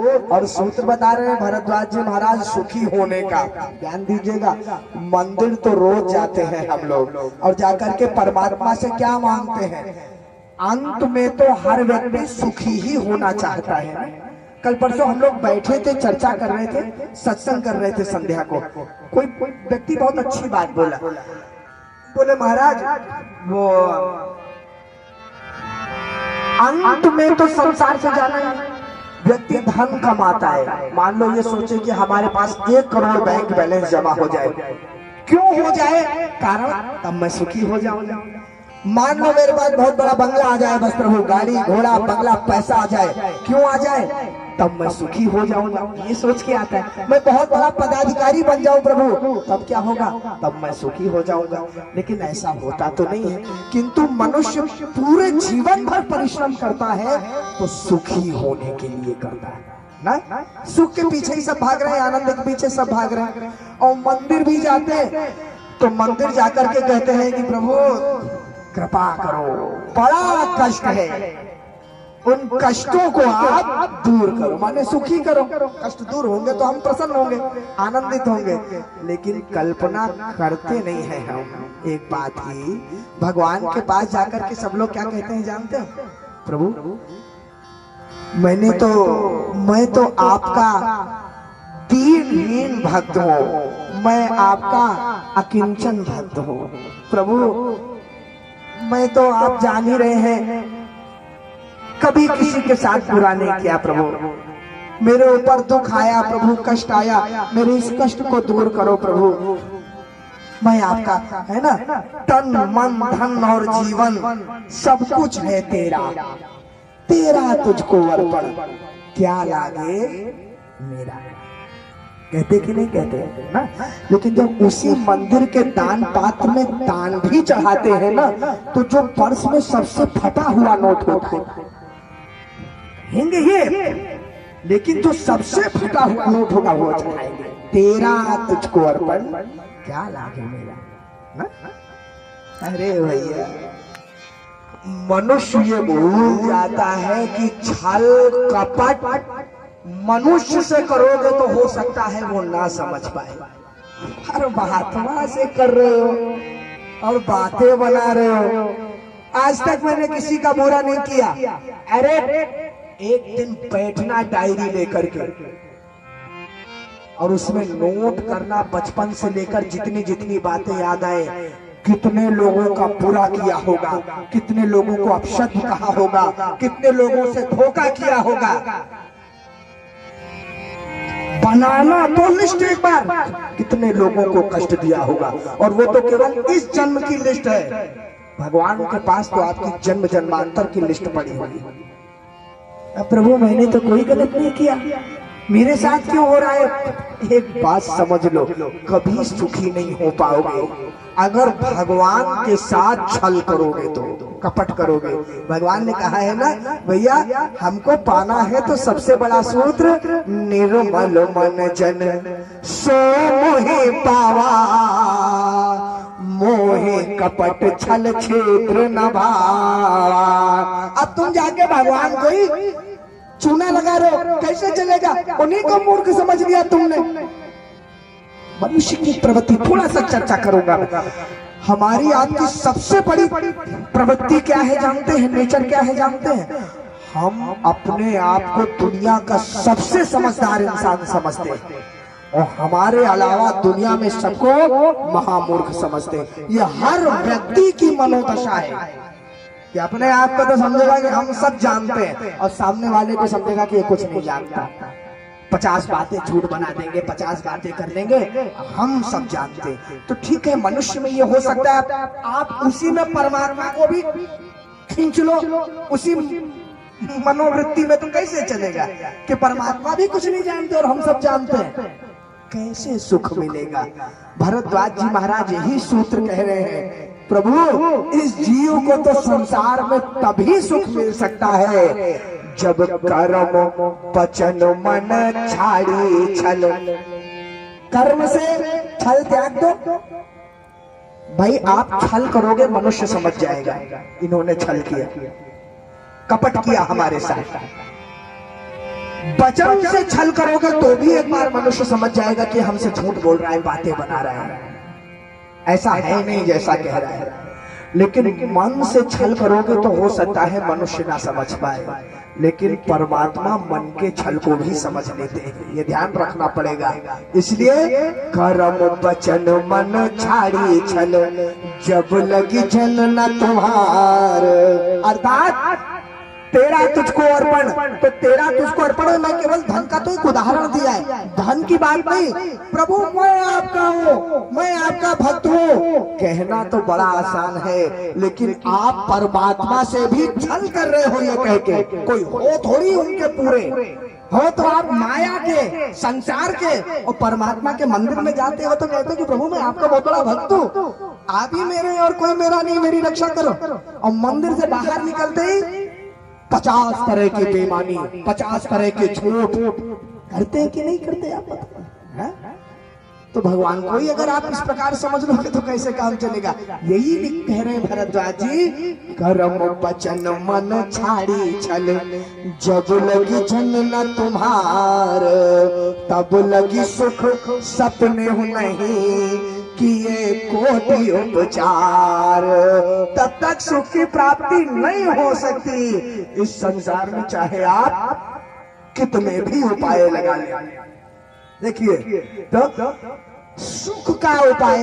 और सूत्र बता रहे हैं भरद्वाज जी महाराज सुखी होने का। ध्यान दीजिएगा, मंदिर तो रोज जाते हैं हम लोग और जाकर के परमात्मा से क्या मांगते हैं? अंत में तो हर व्यक्ति सुखी ही होना चाहता है। कल परसों हम लोग बैठे थे, चर्चा कर रहे थे, सत्संग कर रहे थे संध्या को। कोई व्यक्ति बहुत अच्छी बात बोला, बोले महाराज वो अंत में तो संसार से जाना है, व्यक्ति धन कमाता है। मान लो ये सोचे कि हमारे पास 1 करोड़ बैंक बैलेंस जमा हो जाए, क्यों हो जाए? कारण तब मैं सुखी हो जाऊंगा। मान लो मेरे पास बहुत बड़ा बंगला आ जाए, बस प्रभु गाड़ी घोड़ा बंगला पैसा आ जाए, क्यों आ जाए? तब मैं सुखी हो जाऊंगा। ये सोच के आता है। मैं बहुत बड़ा पदाधिकारी बन जाऊं प्रभु, तब क्या होगा? तब मैं सुखी हो जाऊंगा। लेकिन ऐसा होता तो नहीं है। किंतु मनुष्य पूरे जीवन भर परिश्रम करता है तो सुखी होने के लिए करता है ना। सुख के पीछे ही सब भाग रहे हैं, आनंद के पीछे सब भाग रहे हैं। और मंदिर भी जाते हैं तो मंदिर जाकर के कहते हैं कि प्रभु कृपा करो, बड़ा कष्ट है, उन कष्टों को आप दूर करो, माने सुखी करो। कष्ट दूर होंगे तो हम प्रसन्न होंगे, आनंदित होंगे। लेकिन कल्पना करते नहीं है हम एक बात की, भगवान के पास जाकर के सब लोग क्या कहते हैं जानते हैं? प्रभु मैं तो आपका दीनहीन भक्त हूँ, मैं आपका अकिंचन भक्त हूँ। प्रभु मैं तो आप जान ही रहे हैं, कभी किसी के साथ बुरा नहीं किया प्रभु। मेरे ऊपर दुख आया प्रभु, कष्ट आया, मेरे इस कष्ट को दूर करो प्रभु। मैं आपका है ना, तन मन धन और जीवन सब कुछ है तेरा, तेरा तुझको अर्पण, क्या लागे मेरा। कहते कि नहीं कहते ना? लेकिन जब उसी मंदिर के दान पात्र में दान भी चढ़ाते हैं ना, तो जो पर्स में सबसे फटा हुआ नोट होता है, लेकिन जो सबसे फटा हुआ नोट होगा वो चढ़ाएंगे। तेरा तुझको अर्पण, क्या लागे मेरा ना? अरे भैया, मनुष्य ये भूल जाता है कि छल कपट मनुष्य से करोगे तो हो सकता है वो ना समझ पाए। हर महात्मा से कर रहे हो और बातें बना रहे हो। आज तक मैंने किसी का बुरा नहीं किया। अरे एक दिन बैठना डायरी लेकर के और उसमें नोट करना, बचपन से लेकर जितनी जितनी बातें याद आए, कितने लोगों का बुरा किया होगा, कितने लोगों को अपशब्द कहा होगा, कितने लोगों से धोखा किया होगा। बनाना तो लिस्ट एक बार, कितने लोगों को कष्ट दिया होगा, और वो तो केवल इस जन्म की लिस्ट है। भगवान के पास तो आपकी जन्म जन्मांतर की लिस्ट पड़ी होगी। अब प्रभु मैंने तो कोई गलत नहीं किया, मेरे साथ क्यों हो रहा है? एक बात समझ लो, कभी सुखी नहीं हो पाओगे अगर भगवान के साथ छल करोगे, तो कपट करोगे। भगवान ने कहा है ना भैया, हमको पाना है तो सबसे बड़ा सूत्र निर्मल मन जन सो मोहे पावा, मोहे कपट छल क्षेत्र न भावा। अब तुम जाके भगवान को ही चूना लगा रहे हो, कैसे चलेगा? उन्हीं को मूर्ख समझ लिया तुमने। मनुष्य की प्रवृत्ति थोड़ा सा चर्चा करूंगा। हमारी आपकी सबसे बड़ी प्रवृत्ति क्या है जानते हैं? नेचर क्या है जानते हैं? हम अपने आप को दुनिया का सबसे समझदार इंसान समझते हैं और हमारे अलावा दुनिया में सबको महामूर्ख समझते हैं। ये हर व्यक्ति की मनोदशा है कि अपने आप को तो समझेगा कि हम सब जानते हैं और सामने वाले को समझेगा कि ये कुछ नहीं जानता। 50 बातें झूठ बना देंगे, 50 बातें कर देंगे, हम सब जानते हैं। तो ठीक है, मनुष्य में ये हो सकता है, आप उसी में परमात्मा को भी खींच लो, उसी मनोवृत्ति में तो कैसे चलेगा कि परमात्मा भी कुछ नहीं जानते और हम सब जानते हैं? कैसे सुख मिलेगा? भरद्वाज जी महाराज यही सूत्र कह रहे हैं, प्रभु इस जीव को तो संसार में तभी सुख मिल सकता है जब कर्म पचन मन छाड़ी छल। कर्म से छल त्याग दो। भाई आप छल करोगे, मनुष्य समझ जाएगा इन्होंने छल किया, कपट किया हमारे साथ। वचन से छल करोगे तो भी एक बार मनुष्य समझ जाएगा कि हमसे झूठ बोल रहा है, बातें बना रहा है, ऐसा है नहीं जैसा कह रहा है। लेकिन मन से छल करोगे तो हो सकता है मनुष्य ना समझ पाए, लेकिन परमात्मा मन के छल को भी समझ लेते हैं, ये ध्यान रखना पड़ेगा। इसलिए कर्म वचन मन छाड़ी छल, जब लगी जल न तुम्हार। अर्थात तेरा तुझको अर्पण, तो तेरा तुझको अर्पण है। मैं केवल धन का तो एक उदाहरण दिया है, धन की बात नहीं। प्रभु मैं आपका हूँ, मैं आपका भक्त हूँ, कहना तो बड़ा आसान है, लेकिन आप परमात्मा से भी छल कर रहे हो ये कह के। कोई हो थोड़ी उनके पूरे हो, तो आप माया के, संसार के, और परमात्मा के मंदिर में जाते हो तो कहते हो कि प्रभु मैं आपका बहुत बड़ा भक्त हूँ, आप ही मेरे और कोई मेरा नहीं, मेरी रक्षा करो। और मंदिर से बाहर निकलते ही 50 तरह की बेईमानी, 50 तरह के झूठ करते हैं कि नहीं करते आप, है? तो भगवान को ही अगर आप इस प्रकार समझ लोगे तो कैसे काम चलेगा। यही कह रहे हैं भरद्वाज जी, कर्म वचन मन छाड़ी छल, जब लगी जन न तुम्हार, तब लगी सुख सपने हो नहीं, किए कोटि उपचार। तब तक सुख की प्राप्ति नहीं हो सकती इस संसार में, चाहे आप कितने भी उपाय लगा लें। देखिए तो सुख का उपाय